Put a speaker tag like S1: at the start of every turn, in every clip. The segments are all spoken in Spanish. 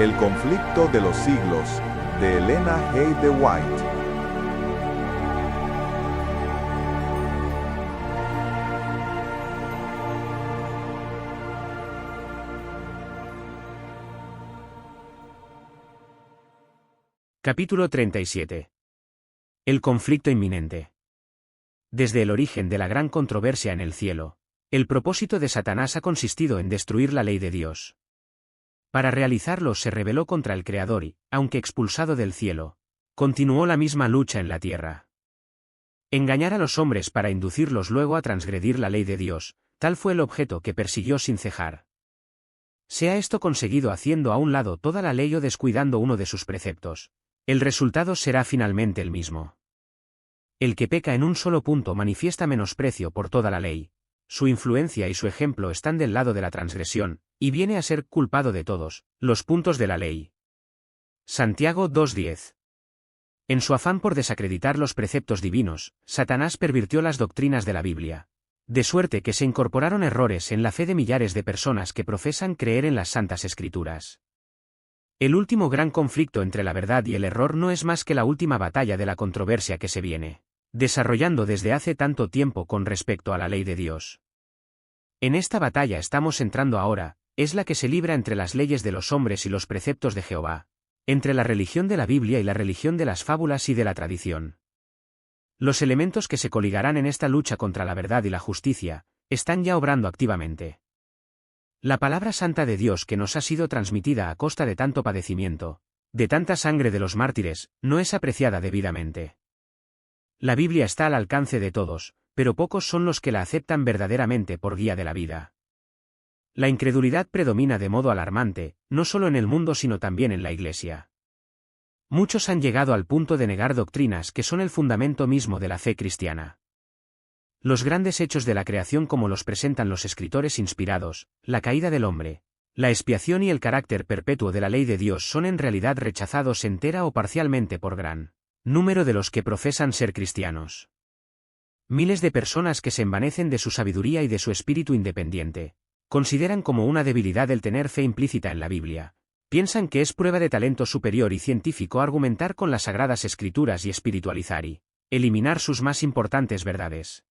S1: El conflicto de los siglos, de Elena G. de White.
S2: Capítulo 37. El conflicto inminente. Desde el origen de la gran controversia en el cielo, el propósito de Satanás ha consistido en destruir la ley de Dios. Para realizarlo se rebeló contra el Creador y, aunque expulsado del cielo, continuó la misma lucha en la tierra. Engañar a los hombres para inducirlos luego a transgredir la ley de Dios, tal fue el objeto que persiguió sin cejar. Se ha esto conseguido haciendo a un lado toda la ley o descuidando uno de sus preceptos. El resultado será finalmente el mismo. El que peca en un solo punto manifiesta menosprecio por toda la ley. Su influencia y su ejemplo están del lado de la transgresión, y viene a ser culpado de todos los puntos de la ley. Santiago 2:10. En su afán por desacreditar los preceptos divinos, Satanás pervirtió las doctrinas de la Biblia, de suerte que se incorporaron errores en la fe de millares de personas que profesan creer en las Santas Escrituras. El último gran conflicto entre la verdad y el error no es más que la última batalla de la controversia que se viene desarrollando desde hace tanto tiempo con respecto a la ley de Dios. En esta batalla estamos entrando ahora, es la que se libra entre las leyes de los hombres y los preceptos de Jehová, entre la religión de la Biblia y la religión de las fábulas y de la tradición. Los elementos que se coligarán en esta lucha contra la verdad y la justicia, están ya obrando activamente. La palabra santa de Dios que nos ha sido transmitida a costa de tanto padecimiento, de tanta sangre de los mártires, no es apreciada debidamente. La Biblia está al alcance de todos, pero pocos son los que la aceptan verdaderamente por guía de la vida. La incredulidad predomina de modo alarmante, no solo en el mundo sino también en la Iglesia. Muchos han llegado al punto de negar doctrinas que son el fundamento mismo de la fe cristiana. Los grandes hechos de la creación como los presentan los escritores inspirados, la caída del hombre, la expiación y el carácter perpetuo de la ley de Dios son en realidad rechazados entera o parcialmente por gran número de los que profesan ser cristianos. Miles de personas que se envanecen de su sabiduría y de su espíritu independiente, consideran como una debilidad el tener fe implícita en la Biblia. Piensan que es prueba de talento superior y científico argumentar con las sagradas escrituras y espiritualizar y eliminar sus más importantes verdades.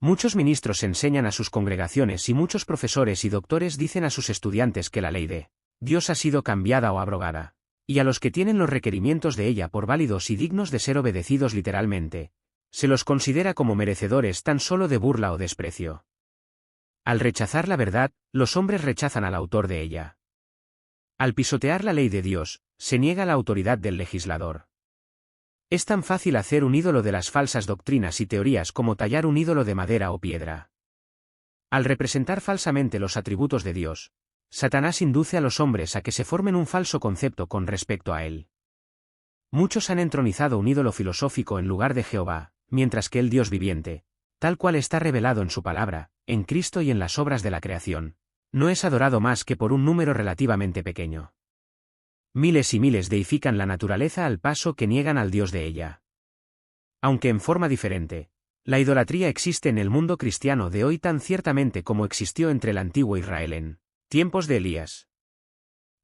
S2: Muchos ministros enseñan a sus congregaciones y muchos profesores y doctores dicen a sus estudiantes que la ley de Dios ha sido cambiada o abrogada, y a los que tienen los requerimientos de ella por válidos y dignos de ser obedecidos literalmente, se los considera como merecedores tan solo de burla o desprecio. Al rechazar la verdad, los hombres rechazan al autor de ella. Al pisotear la ley de Dios, se niega la autoridad del legislador. Es tan fácil hacer un ídolo de las falsas doctrinas y teorías como tallar un ídolo de madera o piedra. Al representar falsamente los atributos de Dios, Satanás induce a los hombres a que se formen un falso concepto con respecto a él. Muchos han entronizado un ídolo filosófico en lugar de Jehová, mientras que el Dios viviente, tal cual está revelado en su palabra, en Cristo y en las obras de la creación, no es adorado más que por un número relativamente pequeño. Miles y miles deifican la naturaleza al paso que niegan al Dios de ella. Aunque en forma diferente, la idolatría existe en el mundo cristiano de hoy tan ciertamente como existió entre el antiguo Israel en tiempos de Elías.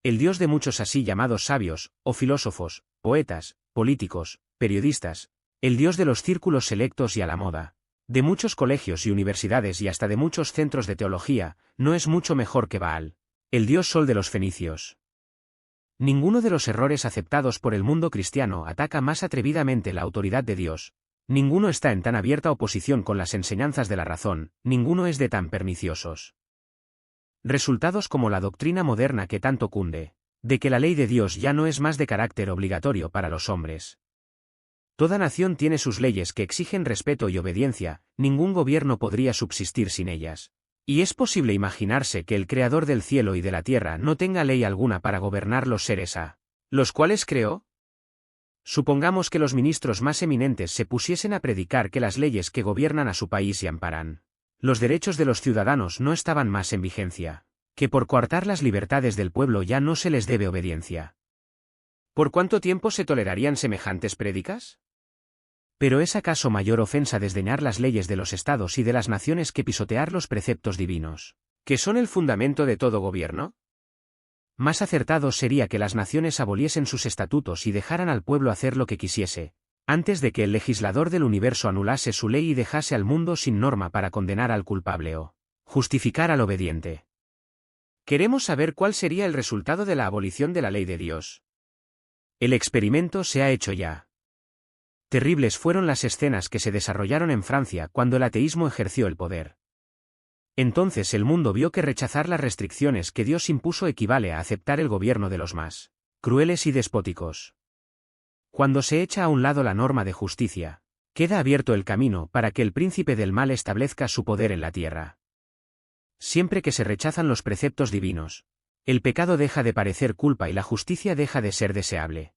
S2: El Dios de muchos así llamados sabios, o filósofos, poetas, políticos, periodistas, el Dios de los círculos selectos y a la moda, de muchos colegios y universidades y hasta de muchos centros de teología, no es mucho mejor que Baal, el Dios Sol de los fenicios. Ninguno de los errores aceptados por el mundo cristiano ataca más atrevidamente la autoridad de Dios, ninguno está en tan abierta oposición con las enseñanzas de la razón, ninguno es de tan perniciosos resultados como la doctrina moderna que tanto cunde, de que la ley de Dios ya no es más de carácter obligatorio para los hombres. Toda nación tiene sus leyes que exigen respeto y obediencia, ningún gobierno podría subsistir sin ellas. Y es posible imaginarse que el Creador del cielo y de la tierra no tenga ley alguna para gobernar los seres a los cuales creó. Supongamos que los ministros más eminentes se pusiesen a predicar que las leyes que gobiernan a su país y amparan los derechos de los ciudadanos no estaban más en vigencia, que por coartar las libertades del pueblo ya no se les debe obediencia. ¿Por cuánto tiempo se tolerarían semejantes prédicas? ¿Pero es acaso mayor ofensa desdeñar las leyes de los estados y de las naciones que pisotear los preceptos divinos, que son el fundamento de todo gobierno? Más acertado sería que las naciones aboliesen sus estatutos y dejaran al pueblo hacer lo que quisiese, antes de que el legislador del universo anulase su ley y dejase al mundo sin norma para condenar al culpable o justificar al obediente. Queremos saber cuál sería el resultado de la abolición de la ley de Dios. El experimento se ha hecho ya. Terribles fueron las escenas que se desarrollaron en Francia cuando el ateísmo ejerció el poder. Entonces el mundo vio que rechazar las restricciones que Dios impuso equivale a aceptar el gobierno de los más crueles y despóticos. Cuando se echa a un lado la norma de justicia, queda abierto el camino para que el príncipe del mal establezca su poder en la tierra. Siempre que se rechazan los preceptos divinos, el pecado deja de parecer culpa y la justicia deja de ser deseable.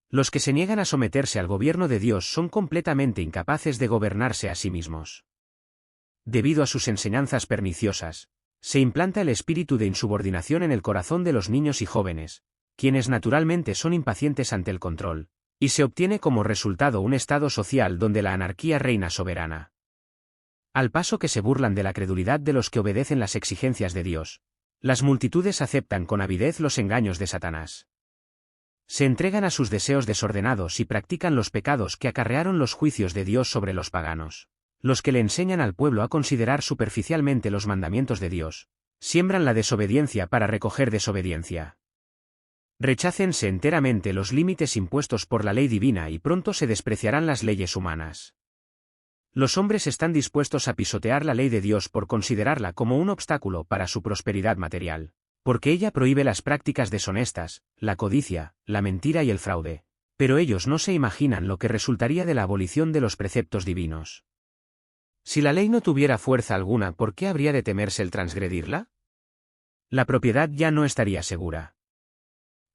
S2: Los que se niegan a someterse al gobierno de Dios son completamente incapaces de gobernarse a sí mismos. Debido a sus enseñanzas perniciosas, se implanta el espíritu de insubordinación en el corazón de los niños y jóvenes, quienes naturalmente son impacientes ante el control, y se obtiene como resultado un estado social donde la anarquía reina soberana. Al paso que se burlan de la credulidad de los que obedecen las exigencias de Dios, las multitudes aceptan con avidez los engaños de Satanás. Se entregan a sus deseos desordenados y practican los pecados que acarrearon los juicios de Dios sobre los paganos. Los que le enseñan al pueblo a considerar superficialmente los mandamientos de Dios, siembran la desobediencia para recoger desobediencia. Rechácense enteramente los límites impuestos por la ley divina y pronto se despreciarán las leyes humanas. Los hombres están dispuestos a pisotear la ley de Dios por considerarla como un obstáculo para su prosperidad material, porque ella prohíbe las prácticas deshonestas, la codicia, la mentira y el fraude, pero ellos no se imaginan lo que resultaría de la abolición de los preceptos divinos. Si la ley no tuviera fuerza alguna, ¿por qué habría de temerse el transgredirla? La propiedad ya no estaría segura.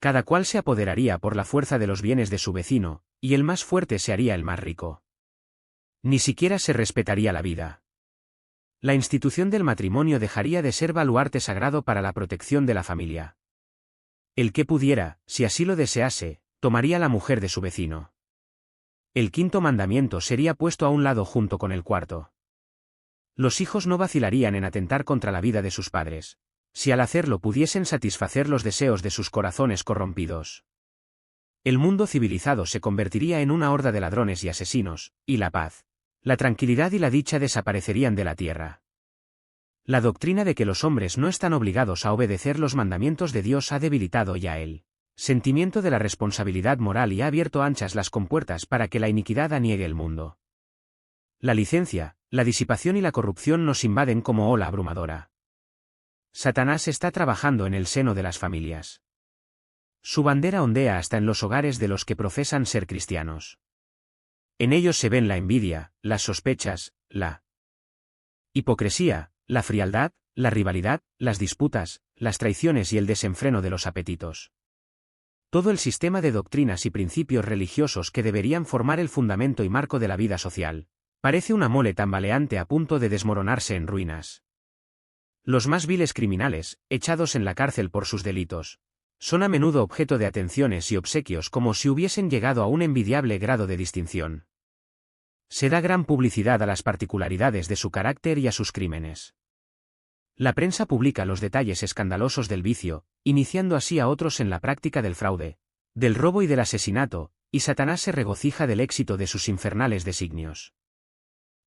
S2: Cada cual se apoderaría por la fuerza de los bienes de su vecino, y el más fuerte se haría el más rico. Ni siquiera se respetaría la vida. La institución del matrimonio dejaría de ser baluarte sagrado para la protección de la familia. El que pudiera, si así lo desease, tomaría la mujer de su vecino. El quinto mandamiento sería puesto a un lado junto con el cuarto. Los hijos no vacilarían en atentar contra la vida de sus padres, si al hacerlo pudiesen satisfacer los deseos de sus corazones corrompidos. El mundo civilizado se convertiría en una horda de ladrones y asesinos, y la paz, la tranquilidad y la dicha desaparecerían de la tierra. La doctrina de que los hombres no están obligados a obedecer los mandamientos de Dios ha debilitado ya el sentimiento de la responsabilidad moral y ha abierto anchas las compuertas para que la iniquidad aniegue el mundo. La licencia, la disipación y la corrupción nos invaden como ola abrumadora. Satanás está trabajando en el seno de las familias. Su bandera ondea hasta en los hogares de los que profesan ser cristianos. En ellos se ven la envidia, las sospechas, la hipocresía, la frialdad, la rivalidad, las disputas, las traiciones y el desenfreno de los apetitos. Todo el sistema de doctrinas y principios religiosos que deberían formar el fundamento y marco de la vida social, parece una mole tambaleante a punto de desmoronarse en ruinas. Los más viles criminales, echados en la cárcel por sus delitos, son a menudo objeto de atenciones y obsequios como si hubiesen llegado a un envidiable grado de distinción. Se da gran publicidad a las particularidades de su carácter y a sus crímenes. La prensa publica los detalles escandalosos del vicio, iniciando así a otros en la práctica del fraude, del robo y del asesinato, y Satanás se regocija del éxito de sus infernales designios.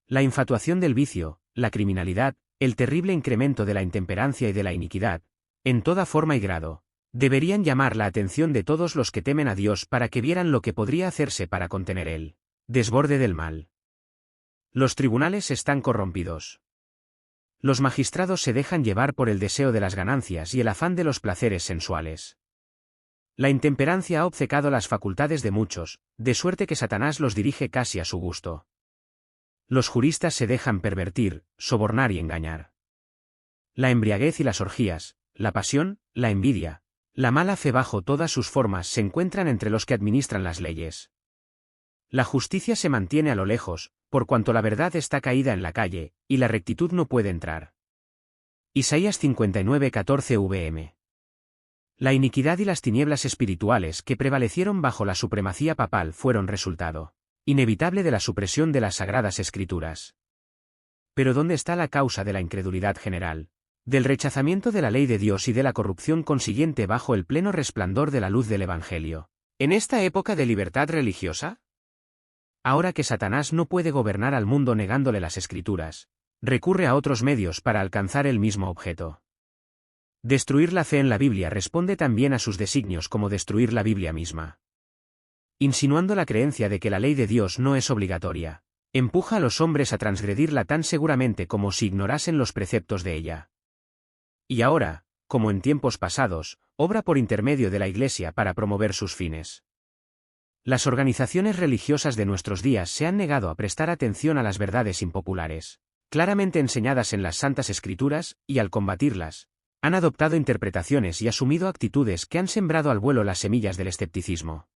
S2: La infatuación del vicio, la criminalidad, el terrible incremento de la intemperancia y de la iniquidad, en toda forma y grado, deberían llamar la atención de todos los que temen a Dios para que vieran lo que podría hacerse para contener el desborde del mal. Los tribunales están corrompidos. Los magistrados se dejan llevar por el deseo de las ganancias y el afán de los placeres sensuales. La intemperancia ha obcecado las facultades de muchos, de suerte que Satanás los dirige casi a su gusto. Los juristas se dejan pervertir, sobornar y engañar. La embriaguez y las orgías, la pasión, la envidia, la mala fe bajo todas sus formas se encuentran entre los que administran las leyes. La justicia se mantiene a lo lejos, por cuanto la verdad está caída en la calle, y la rectitud no puede entrar. Isaías 59:14 vm. La iniquidad y las tinieblas espirituales que prevalecieron bajo la supremacía papal fueron resultado inevitable de la supresión de las sagradas escrituras. Pero ¿dónde está la causa de la incredulidad general? del rechazamiento de la ley de Dios y de la corrupción consiguiente bajo el pleno resplandor de la luz del Evangelio. ¿En esta época de libertad religiosa? Ahora que Satanás no puede gobernar al mundo negándole las Escrituras, recurre a otros medios para alcanzar el mismo objeto. Destruir la fe en la Biblia responde también a sus designios como destruir la Biblia misma. Insinuando la creencia de que la ley de Dios no es obligatoria, empuja a los hombres a transgredirla tan seguramente como si ignorasen los preceptos de ella. Y ahora, como en tiempos pasados, obra por intermedio de la Iglesia para promover sus fines. Las organizaciones religiosas de nuestros días se han negado a prestar atención a las verdades impopulares, claramente enseñadas en las Santas Escrituras, y al combatirlas, han adoptado interpretaciones y asumido actitudes que han sembrado al vuelo las semillas del escepticismo.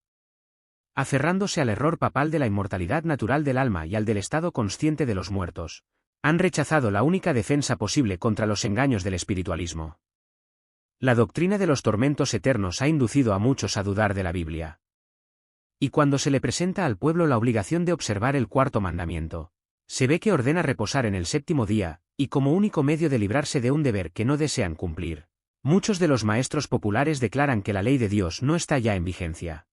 S2: Aferrándose al error papal de la inmortalidad natural del alma y al del estado consciente de los muertos, han rechazado la única defensa posible contra los engaños del espiritualismo. La doctrina de los tormentos eternos ha inducido a muchos a dudar de la Biblia. Y cuando se le presenta al pueblo la obligación de observar el cuarto mandamiento, se ve que ordena reposar en el séptimo día, y como único medio de librarse de un deber que no desean cumplir, muchos de los maestros populares declaran que la ley de Dios no está ya en vigencia.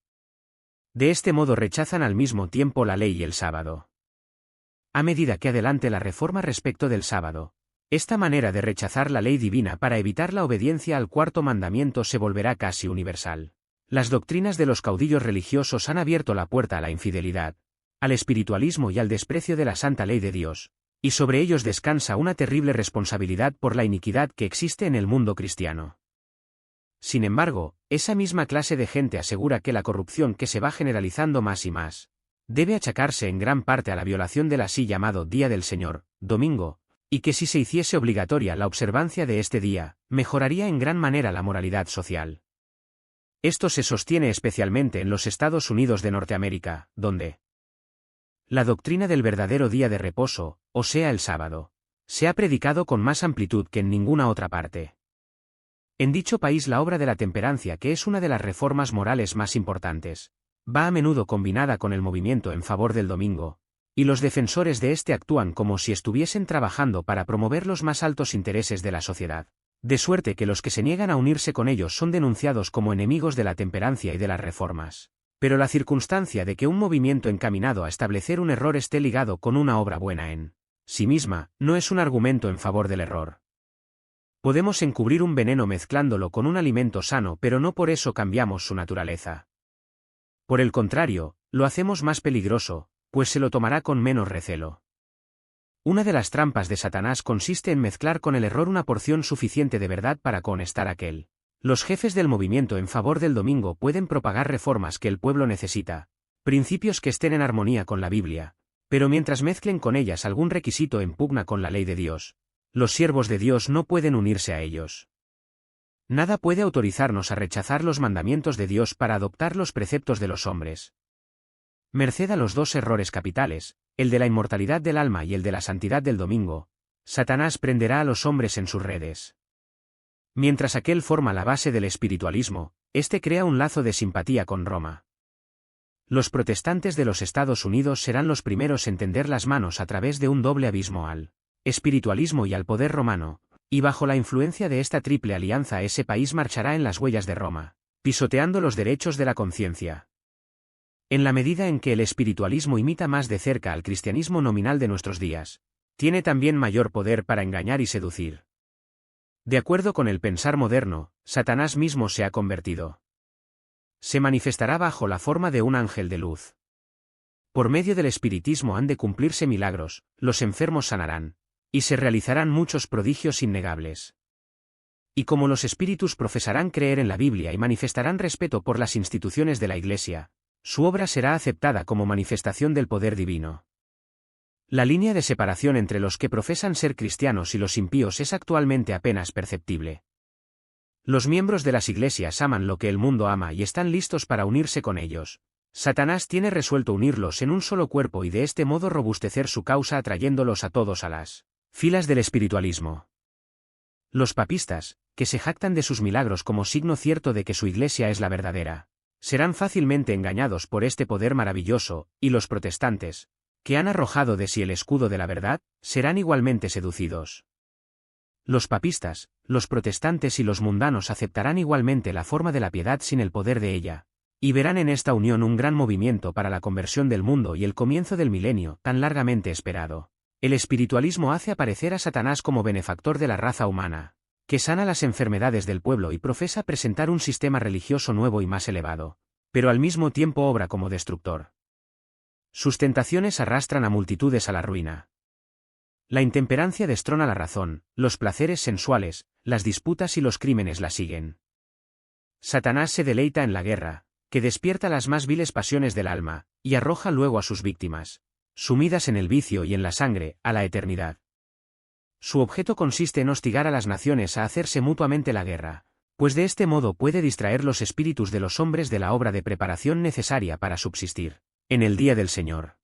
S2: De este modo rechazan al mismo tiempo la ley y el sábado. A medida que adelante la reforma respecto del sábado, esta manera de rechazar la ley divina para evitar la obediencia al cuarto mandamiento se volverá casi universal. Las doctrinas de los caudillos religiosos han abierto la puerta a la infidelidad, al espiritualismo y al desprecio de la santa ley de Dios, y sobre ellos descansa una terrible responsabilidad por la iniquidad que existe en el mundo cristiano. Sin embargo, esa misma clase de gente asegura que la corrupción que se va generalizando más y más, debe achacarse en gran parte a la violación del así llamado Día del Señor, domingo, y que si se hiciese obligatoria la observancia de este día, mejoraría en gran manera la moralidad social. Esto se sostiene especialmente en los Estados Unidos de Norteamérica, donde la doctrina del verdadero día de reposo, o sea el sábado, se ha predicado con más amplitud que en ninguna otra parte. En dicho país la obra de la temperancia, que es una de las reformas morales más importantes, va a menudo combinada con el movimiento en favor del domingo, y los defensores de este actúan como si estuviesen trabajando para promover los más altos intereses de la sociedad, de suerte que los que se niegan a unirse con ellos son denunciados como enemigos de la temperancia y de las reformas. Pero la circunstancia de que un movimiento encaminado a establecer un error esté ligado con una obra buena en sí misma, no es un argumento en favor del error. Podemos encubrir un veneno mezclándolo con un alimento sano, pero no por eso cambiamos su naturaleza. Por el contrario, lo hacemos más peligroso, pues se lo tomará con menos recelo. Una de las trampas de Satanás consiste en mezclar con el error una porción suficiente de verdad para cohonestar aquel. Los jefes del movimiento en favor del domingo pueden propagar reformas que el pueblo necesita, principios que estén en armonía con la Biblia, pero mientras mezclen con ellas algún requisito en pugna con la ley de Dios, los siervos de Dios no pueden unirse a ellos. Nada puede autorizarnos a rechazar los mandamientos de Dios para adoptar los preceptos de los hombres. Merced a los dos errores capitales, el de la inmortalidad del alma y el de la santidad del domingo, Satanás prenderá a los hombres en sus redes. Mientras aquel forma la base del espiritualismo, este crea un lazo de simpatía con Roma. Los protestantes de los Estados Unidos serán los primeros en tender las manos a través de un doble abismo al espiritualismo y al poder romano, y bajo la influencia de esta triple alianza ese país marchará en las huellas de Roma, pisoteando los derechos de la conciencia. En la medida en que el espiritualismo imita más de cerca al cristianismo nominal de nuestros días, tiene también mayor poder para engañar y seducir. De acuerdo con el pensar moderno, Satanás mismo se ha convertido. Se manifestará bajo la forma de un ángel de luz. Por medio del espiritismo han de cumplirse milagros, los enfermos sanarán, y se realizarán muchos prodigios innegables. Y como los espíritus profesarán creer en la Biblia y manifestarán respeto por las instituciones de la Iglesia, su obra será aceptada como manifestación del poder divino. La línea de separación entre los que profesan ser cristianos y los impíos es actualmente apenas perceptible. Los miembros de las iglesias aman lo que el mundo ama y están listos para unirse con ellos. Satanás tiene resuelto unirlos en un solo cuerpo y de este modo robustecer su causa atrayéndolos a todos a las filas del espiritualismo. Los papistas, que se jactan de sus milagros como signo cierto de que su iglesia es la verdadera, serán fácilmente engañados por este poder maravilloso, y los protestantes, que han arrojado de sí el escudo de la verdad, serán igualmente seducidos. Los papistas, los protestantes y los mundanos aceptarán igualmente la forma de la piedad sin el poder de ella, y verán en esta unión un gran movimiento para la conversión del mundo y el comienzo del milenio tan largamente esperado. El espiritualismo hace aparecer a Satanás como benefactor de la raza humana, que sana las enfermedades del pueblo y profesa presentar un sistema religioso nuevo y más elevado, pero al mismo tiempo obra como destructor. Sus tentaciones arrastran a multitudes a la ruina. La intemperancia destrona la razón, los placeres sensuales, las disputas y los crímenes la siguen. Satanás se deleita en la guerra, que despierta las más viles pasiones del alma, y arroja luego a sus víctimas, sumidas en el vicio y en la sangre, a la eternidad. Su objeto consiste en hostigar a las naciones a hacerse mutuamente la guerra, pues de este modo puede distraer los espíritus de los hombres de la obra de preparación necesaria para subsistir en el día del Señor.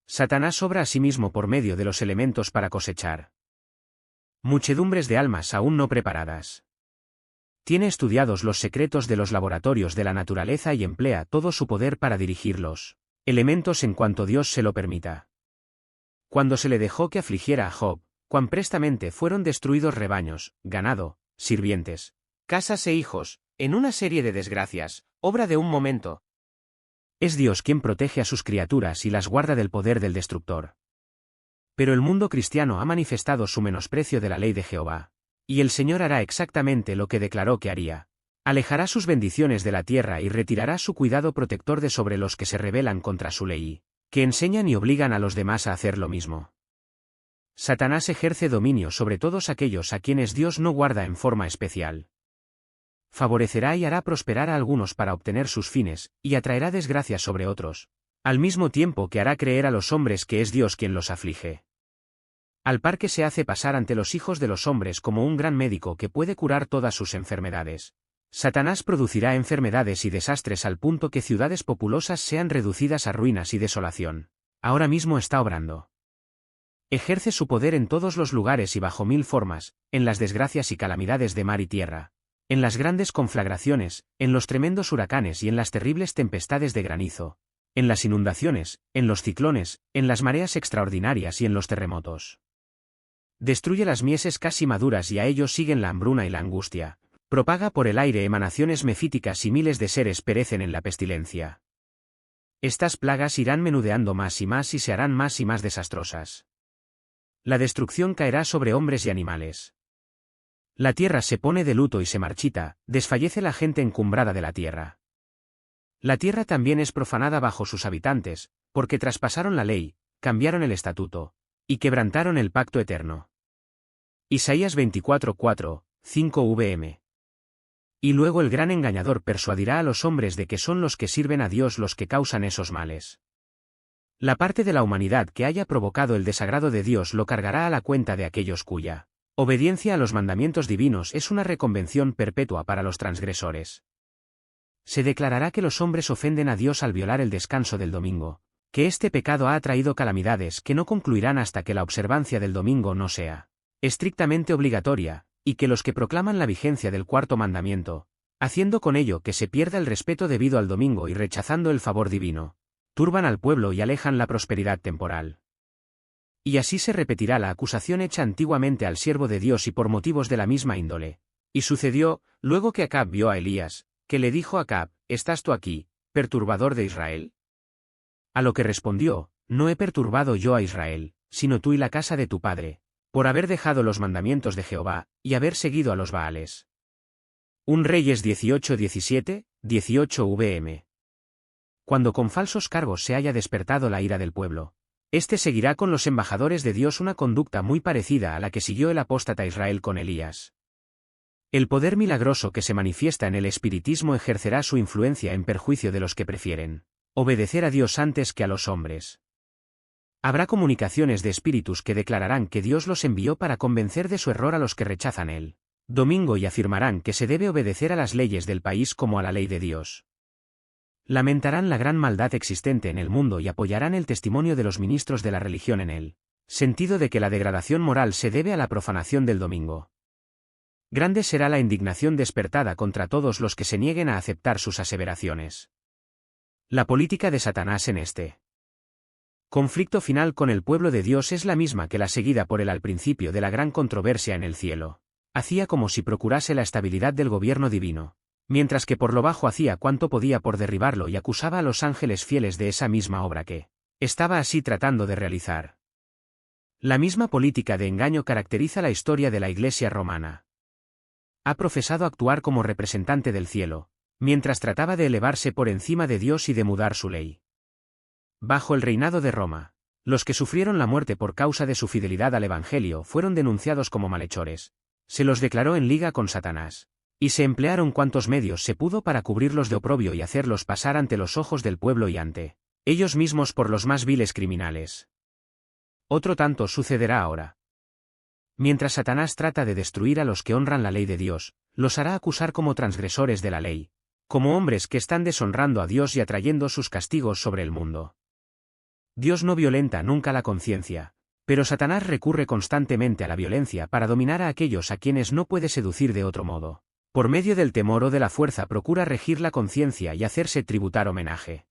S2: Satanás obra a sí mismo por medio de los elementos para cosechar muchedumbres de almas aún no preparadas. Tiene estudiados los secretos de los laboratorios de la naturaleza y emplea todo su poder para dirigir los elementos en cuanto Dios se lo permita. Cuando se le dejó que afligiera a Job, cuán prestamente fueron destruidos rebaños, ganado, sirvientes, casas e hijos, en una serie de desgracias, obra de un momento. Es Dios quien protege a sus criaturas y las guarda del poder del destructor. Pero el mundo cristiano ha manifestado su menosprecio de la ley de Jehová, y el Señor hará exactamente lo que declaró que haría. Alejará sus bendiciones de la tierra y retirará su cuidado protector de sobre los que se rebelan contra su ley, que enseñan y obligan a los demás a hacer lo mismo. Satanás ejerce dominio sobre todos aquellos a quienes Dios no guarda en forma especial. Favorecerá y hará prosperar a algunos para obtener sus fines, y atraerá desgracias sobre otros, al mismo tiempo que hará creer a los hombres que es Dios quien los aflige. Al par que se hace pasar ante los hijos de los hombres como un gran médico que puede curar todas sus enfermedades. Satanás producirá enfermedades y desastres al punto que ciudades populosas sean reducidas a ruinas y desolación. Ahora mismo está obrando. Ejerce su poder en todos los lugares y bajo mil formas, en las desgracias y calamidades de mar y tierra, en las grandes conflagraciones, en los tremendos huracanes y en las terribles tempestades de granizo, en las inundaciones, en los ciclones, en las mareas extraordinarias y en los terremotos. Destruye las mieses casi maduras y a ellos siguen la hambruna y la angustia. Propaga por el aire emanaciones mefíticas y miles de seres perecen en la pestilencia. Estas plagas irán menudeando más y se harán más y más desastrosas. La destrucción caerá sobre hombres y animales. La tierra se pone de luto y se marchita, desfallece la gente encumbrada de la tierra. La tierra también es profanada bajo sus habitantes, porque traspasaron la ley, cambiaron el estatuto, y quebrantaron el pacto eterno. Isaías 24:4, 5 vm. Y luego el gran engañador persuadirá a los hombres de que son los que sirven a Dios los que causan esos males. La parte de la humanidad que haya provocado el desagrado de Dios lo cargará a la cuenta de aquellos cuya obediencia a los mandamientos divinos es una reconvención perpetua para los transgresores. Se declarará que los hombres ofenden a Dios al violar el descanso del domingo, que este pecado ha traído calamidades que no concluirán hasta que la observancia del domingo no sea estrictamente obligatoria, y que los que proclaman la vigencia del cuarto mandamiento, haciendo con ello que se pierda el respeto debido al domingo y rechazando el favor divino, turban al pueblo y alejan la prosperidad temporal. Y así se repetirá la acusación hecha antiguamente al siervo de Dios y por motivos de la misma índole. Y sucedió, luego que Acab vio a Elías, que le dijo a Acab, ¿estás tú aquí, perturbador de Israel? A lo que respondió, no he perturbado yo a Israel, sino tú y la casa de tu padre, por haber dejado los mandamientos de Jehová, y haber seguido a los Baales. 1 Reyes 18:17, 18 vm. Cuando con falsos cargos se haya despertado la ira del pueblo, éste seguirá con los embajadores de Dios una conducta muy parecida a la que siguió el apóstata Israel con Elías. El poder milagroso que se manifiesta en el espiritismo ejercerá su influencia en perjuicio de los que prefieren obedecer a Dios antes que a los hombres. Habrá comunicaciones de espíritus que declararán que Dios los envió para convencer de su error a los que rechazan el domingo y afirmarán que se debe obedecer a las leyes del país como a la ley de Dios. Lamentarán la gran maldad existente en el mundo y apoyarán el testimonio de los ministros de la religión en el sentido de que la degradación moral se debe a la profanación del domingo. Grande será la indignación despertada contra todos los que se nieguen a aceptar sus aseveraciones. La política de Satanás en este conflicto final con el pueblo de Dios es la misma que la seguida por él al principio de la gran controversia en el cielo. Hacía como si procurase la estabilidad del gobierno divino, mientras que por lo bajo hacía cuanto podía por derribarlo y acusaba a los ángeles fieles de esa misma obra que estaba así tratando de realizar. La misma política de engaño caracteriza la historia de la Iglesia romana. Ha profesado actuar como representante del cielo, mientras trataba de elevarse por encima de Dios y de mudar su ley. Bajo el reinado de Roma, los que sufrieron la muerte por causa de su fidelidad al Evangelio fueron denunciados como malhechores. Se los declaró en liga con Satanás, y se emplearon cuantos medios se pudo para cubrirlos de oprobio y hacerlos pasar ante los ojos del pueblo y ante ellos mismos por los más viles criminales. Otro tanto sucederá ahora. Mientras Satanás trata de destruir a los que honran la ley de Dios, los hará acusar como transgresores de la ley, como hombres que están deshonrando a Dios y atrayendo sus castigos sobre el mundo. Dios no violenta nunca la conciencia, pero Satanás recurre constantemente a la violencia para dominar a aquellos a quienes no puede seducir de otro modo. Por medio del temor o de la fuerza procura regir la conciencia y hacerse tributar homenaje.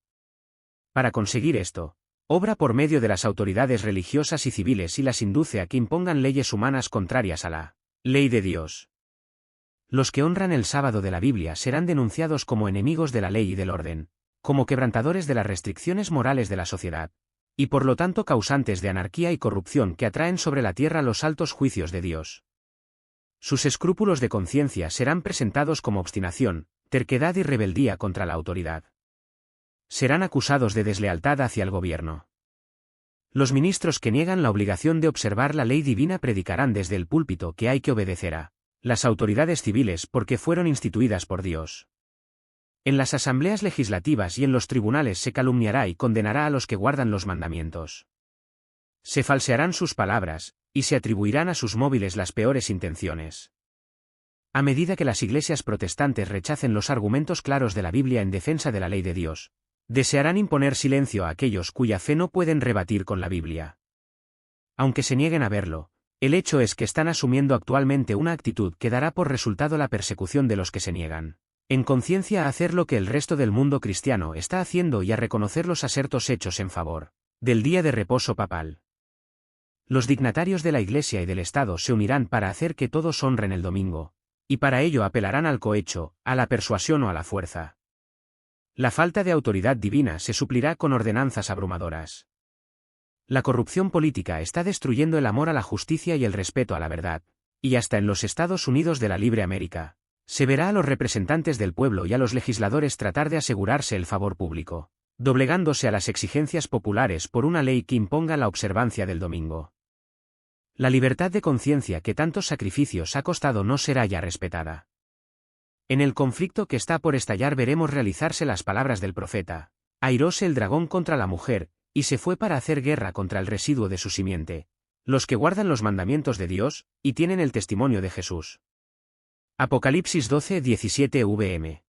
S2: Para conseguir esto, obra por medio de las autoridades religiosas y civiles y las induce a que impongan leyes humanas contrarias a la ley de Dios. Los que honran el sábado de la Biblia serán denunciados como enemigos de la ley y del orden, como quebrantadores de las restricciones morales de la sociedad, y por lo tanto causantes de anarquía y corrupción que atraen sobre la tierra los altos juicios de Dios. Sus escrúpulos de conciencia serán presentados como obstinación, terquedad y rebeldía contra la autoridad. Serán acusados de deslealtad hacia el gobierno. Los ministros que niegan la obligación de observar la ley divina predicarán desde el púlpito que hay que obedecer a las autoridades civiles porque fueron instituidas por Dios. En las asambleas legislativas y en los tribunales se calumniará y condenará a los que guardan los mandamientos. Se falsearán sus palabras, y se atribuirán a sus móviles las peores intenciones. A medida que las iglesias protestantes rechacen los argumentos claros de la Biblia en defensa de la ley de Dios, desearán imponer silencio a aquellos cuya fe no pueden rebatir con la Biblia. Aunque se nieguen a verlo, el hecho es que están asumiendo actualmente una actitud que dará por resultado la persecución de los que se niegan en conciencia a hacer lo que el resto del mundo cristiano está haciendo y a reconocer los asertos hechos en favor del día de reposo papal. Los dignatarios de la Iglesia y del Estado se unirán para hacer que todos honren el domingo, y para ello apelarán al cohecho, a la persuasión o a la fuerza. La falta de autoridad divina se suplirá con ordenanzas abrumadoras. La corrupción política está destruyendo el amor a la justicia y el respeto a la verdad, y hasta en los Estados Unidos de la libre América, se verá a los representantes del pueblo y a los legisladores tratar de asegurarse el favor público, doblegándose a las exigencias populares por una ley que imponga la observancia del domingo. La libertad de conciencia que tantos sacrificios ha costado no será ya respetada. En el conflicto que está por estallar veremos realizarse las palabras del profeta: airóse el dragón contra la mujer, y se fue para hacer guerra contra el residuo de su simiente, los que guardan los mandamientos de Dios, y tienen el testimonio de Jesús. Apocalipsis 12:17 vm.